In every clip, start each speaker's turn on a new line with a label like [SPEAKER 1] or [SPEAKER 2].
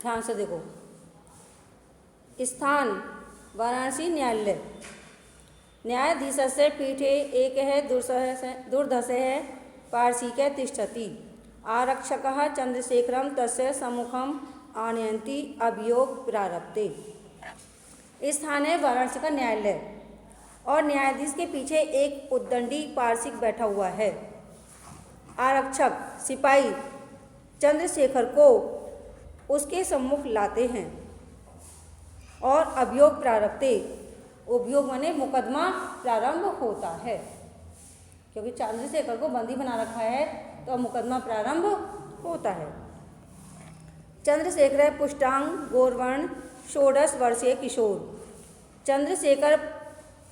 [SPEAKER 1] ध्यान से देखो। स्थान वाराणसी न्यायालय। न्यायाधीशस्य पीठे एक है दुर्धसे है पार्षिके तिष्ठति। आरक्षकः चंद्रशेखरं तस्य सम्मुखम आनयन्ति अभियोग प्रारभते। स्थान है वाराणसी का न्यायालय और न्यायाधीश के पीछे एक उद्दंडी पारसिक बैठा हुआ है। आरक्षक सिपाही चंद्रशेखर को उसके सम्मुख लाते हैं और अभियोग प्रारभते। अभियोग माने मुकदमा प्रारंभ होता है, क्योंकि चंद्रशेखर को बंदी बना रखा है तो अब मुकदमा प्रारंभ होता है। चंद्रशेखर पुष्टांग गौरवर्ण 16 वर्षीय किशोर। चंद्रशेखर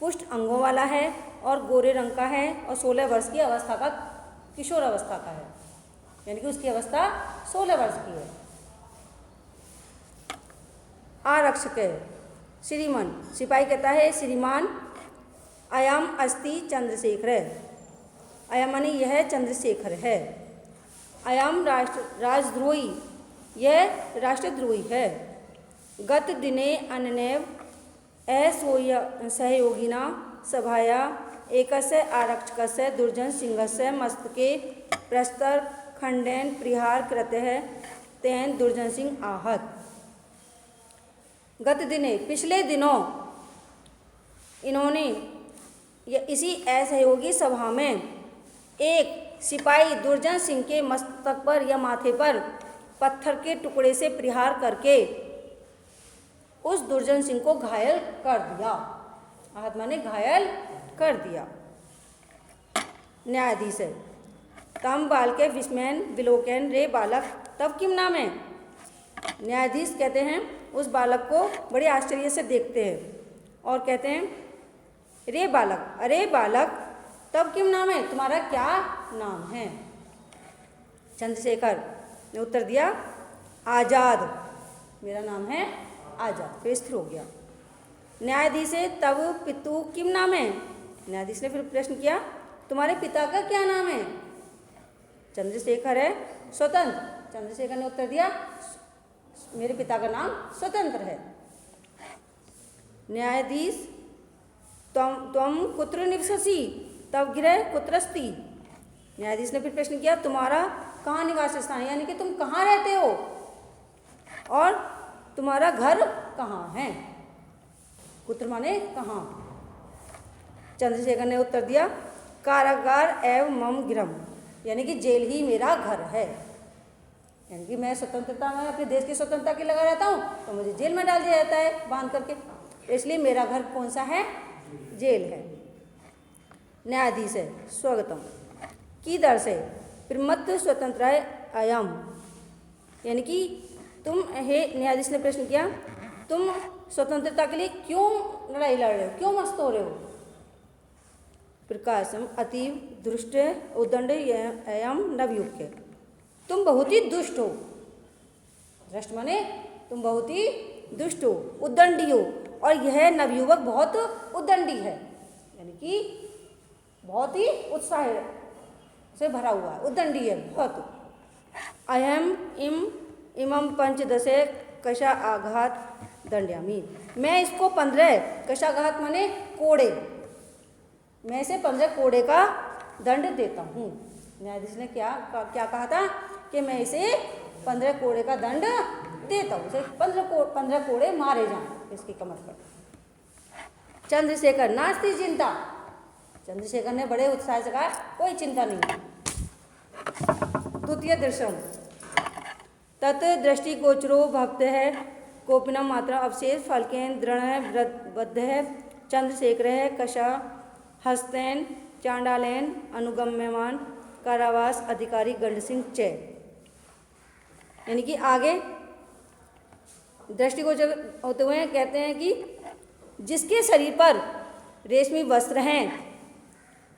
[SPEAKER 1] पुष्ट अंगों वाला है और गोरे रंग का है और 16 वर्ष की अवस्था का किशोर अवस्था का है, यानी कि उसकी अवस्था 16 वर्ष की है। आरक्षक है श्रीमान। सिपाही कहता है श्रीमान अयम अस्ति चंद्रशेखर। अयम माने यह चंद्रशेखर है। अयम राजद्रोही, यह राष्ट्रद्रोही है। गत दिने अननैव सहयोगिना सभाया एकस्य आरक्षकस्य दुर्जन सिंहस्य मस्तके प्रस्तर खंडेन प्रहार कृतः तेन दुर्जन सिंह आहत। गत दिने पिछले दिनों इन्होंने इसी असहयोगी सभा में एक सिपाही दुर्जन सिंह के मस्तक पर या माथे पर पत्थर के टुकड़े से प्रहार करके उस दुर्जन सिंह को घायल कर दिया। आहत माने घायल कर दिया। न्यायाधीश है तम बाल के विस्मयन विलोकन रे बालक तब किम नाम है। न्यायाधीश कहते हैं उस बालक को बड़े आश्चर्य से देखते हैं और कहते हैं रे बालक, अरे बालक तब किम नाम है, तुम्हारा क्या नाम है। चंद्रशेखर ने उत्तर दिया आज़ाद, मेरा नाम है आज़ाद। फिर स्थिर हो गया। न्यायाधीश तब पितु किम नाम है। न्यायाधीश ने फिर प्रश्न किया तुम्हारे पिता का क्या नाम है। चंद्रशेखर है स्वतंत्र। चंद्रशेखर ने उत्तर दिया मेरे पिता का नाम स्वतंत्र है। न्यायाधीश त्वम कुत्र निवससि तब गृह कुत्रस्ति। न्यायाधीश ने फिर प्रश्न किया तुम्हारा कहाँ निवास स्थान है, यानी कि तुम कहाँ रहते हो और तुम्हारा घर कहाँ है। कुत्र माने कहाँ। चंद्रशेखर ने उत्तर दिया कारागार एवं मम गृहम, यानी कि जेल ही मेरा घर है। यानी कि मैं स्वतंत्रता में अपने देश की स्वतंत्रता के लगा रहता हूँ तो मुझे जेल में डाल दिया जाता है बांध करके, इसलिए मेरा घर कौन सा है, जेल है। न्यायाधीश है स्वागतम की दर से प्रमत्त स्वतंत्र अयम, यानी कि तुम हे। न्यायाधीश ने प्रश्न किया तुम स्वतंत्रता के लिए क्यों लड़ाई लड़ रहे हो, क्यों मस्त हो रहे हो। प्रकाशम अतीव दुष्ट उदंड एवं नवयुक्त, तुम बहुत ही दुष्ट हो। दुष्ट माने तुम बहुत ही दुष्ट हो, उद्दंडी हो, और यह नवयुवक बहुत उद्दंडी है, यानी कि बहुत ही उत्साह से भरा हुआ है, उद्दंडी है बहुत। अयम इमं पंचदशे कशा आघात दंड्यामी, मैं इसको 15 कशाघात माने कोड़े, मैं इसे 15 कोड़े का दंड देता हूँ। न्यायाधीश ने क्या कहा था कि मैं इसे 15 कोड़े का दंड देता हूँ, इसे 15 कोड़े मारे जाएं इसकी कमर पर। चंद्रशेखर नास्ति चिंता, चंद्रशेखर ने बड़े उत्साह से कहा कोई चिंता नहीं। द्वितीय दर्शन तत् दृष्टि गोचरो भक्त है कोपिनम मात्रा अवशेष फलकेन दृढ़ बद्ध है चंद्रशेखर है कशा हस्तैन चांडालैन अनुगम्यमान कारावास अधिकारी गंड सिंह च, यानी कि आगे दृष्टिगोचर होते हुए कहते हैं कि जिसके शरीर पर रेशमी वस्त्र हैं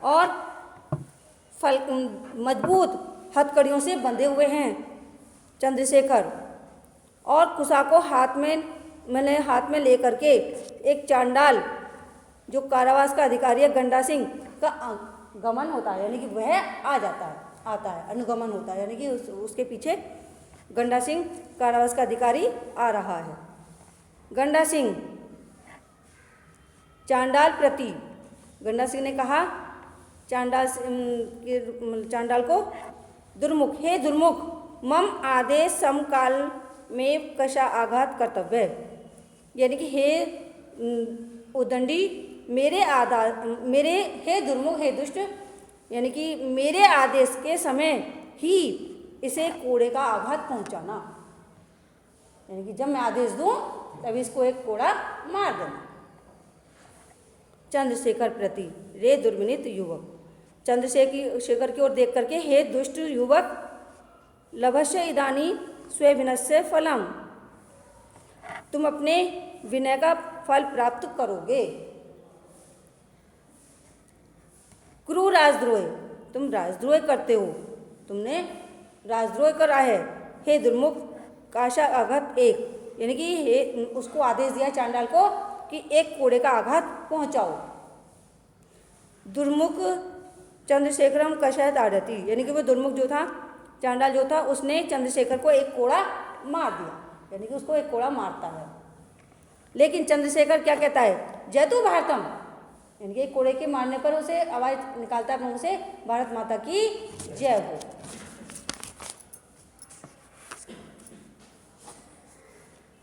[SPEAKER 1] और मजबूत हथकड़ियों से बंधे हुए हैं चंद्रशेखर, और कुशा को हाथ में लेकर के एक चांडाल जो कारावास का अधिकारी है गंडा सिंह का गमन होता है, यानी कि वह आता है अनुगमन होता है, यानी कि उसके पीछे गंडा सिंह कारावास का अधिकारी आ रहा है। गंडा सिंह चांडाल प्रति, गंडा सिंह ने कहा चांडाल को, दुर्मुख, हे दुर्मुख, मम आदेश समकाल में कशा आघात कर्तव्य, यानी कि हे उदंडी, मेरे हे दुर्मुख, हे दुष्ट, यानी कि मेरे आदेश के समय ही इसे कोड़े का आघात पहुंचाना, यानी कि जब मैं आदेश दूं तभी इसको एक कोड़ा मार देना। चंद्रशेखर प्रति, रे दुर्विनीत युवक, चंद्रशेखर की ओर देख करके, हे दुष्ट युवक, लभस्य इदानी स्वेविनस्य फलम, तुम अपने विनय का फल प्राप्त करोगे। क्रूर राजद्रोह, तुम राजद्रोह करते हो, तुमने राजद्रोह करा है। हे दुर्मुख, काशा आघात एक, यानी कि हे, उसको आदेश दिया चांडाल को कि एक कोड़े का आघात पहुंचाओ। दुर्मुख चंद्रशेखरम कशा ताड़ती, यानी कि वो दुर्मुख जो था, चांडाल जो था, उसने चंद्रशेखर को एक कोड़ा मार दिया, यानी कि उसको एक कोड़ा मारता है। लेकिन चंद्रशेखर क्या कहता है, जयतु भारतम, यानी कि एक कोड़े के मारने पर उसे आवाज निकालता है मुंह से, भारत माता की जय हो।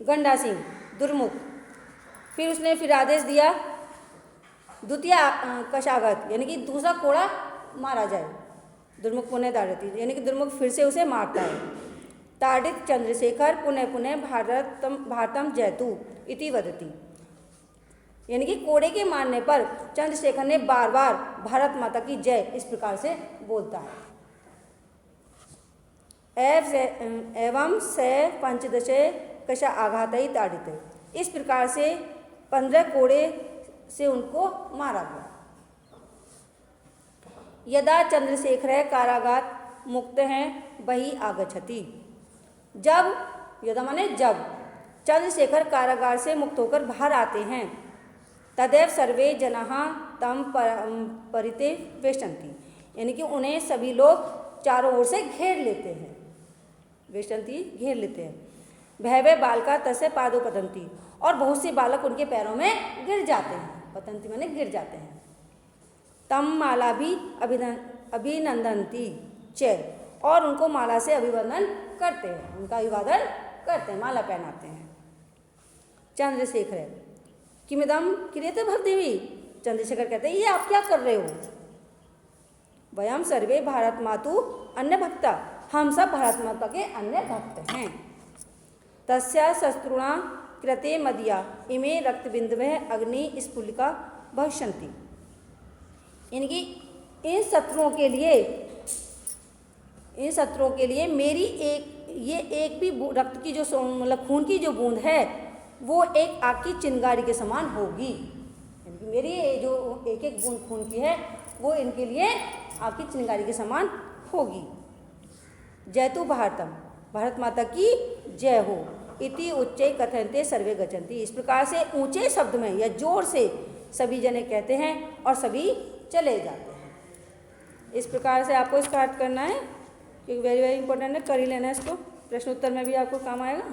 [SPEAKER 1] गंडा सिंह दुर्मुख, फिर उसने फिर आदेश दिया द्वितीय कशाघात, यानी कि दूसरा कोड़ा मारा जाए। दुर्मुख पुनः ताड़ित, यानी कि दुर्मुख फिर से उसे मारता है। ताड़ित चंद्रशेखर पुनः पुनः भारतम जयतु इति वदति, यानी कि कोड़े के मारने पर चंद्रशेखर ने बार बार भारत माता की जय इस प्रकार से बोलता है। एवं से पंचदशे कशा आघात ही ताड़ित, इस प्रकार से 15 कोड़े से उनको मारा गया। यदा चंद्रशेखर कारागार मुक्त हैं वही आगच्छति, जब, यदा माने जब, चंद्रशेखर कारागार से मुक्त होकर बाहर आते हैं, तदैव सर्वे जनाः तम परिते वेष्टन्ति, यानी कि उन्हें सभी लोग चारों ओर से घेर लेते हैं, वेष्टन्ति घेर लेते हैं। भैवे बालका तस्य पादो पतन्ति, और बहुत से बालक उनके पैरों में गिर जाते हैं, पतन्ति माने गिर जाते हैं। तम माला भी अभिनंदन्ति च, और उनको माला से अभिवंदन करते हैं, उनका अभिवादन करते हैं, माला पहनाते हैं। चंद्रशेखर किमिदम क्रियते भवदेवी, चंद्रशेखर कहते हैं ये आप क्या कर रहे हो। वयम सर्वे भारत मातु अन्य भक्ता, हम सब भारत माता के अन्य भक्त हैं। तस्या शस्त्रुणा कृते मदिया इमे रक्तबिंदवः अग्नि स्फुलिका भविष्यन्ति, यानी कि इन शत्रुओं के लिए मेरी एक भी रक्त की जो मतलब खून की जो बूंद है वो एक आग की चिंगारी के समान होगी, यानी कि मेरी जो एक एक बूंद खून की है वो इनके लिए आग की चिंगारी के समान होगी। जयतु भारतम, भारत माता की जय हो। इति उच्चे कथयन्ते सर्वे गच्छन्ति, इस प्रकार से ऊंचे शब्द में या जोर से सभी जने कहते हैं और सभी चले जाते हैं। इस प्रकार से आपको स्टार्ट करना है, क्योंकि वेरी वेरी इंपॉर्टेंट है, कर ही लेना है इसको, प्रश्न उत्तर में भी आपको काम आएगा।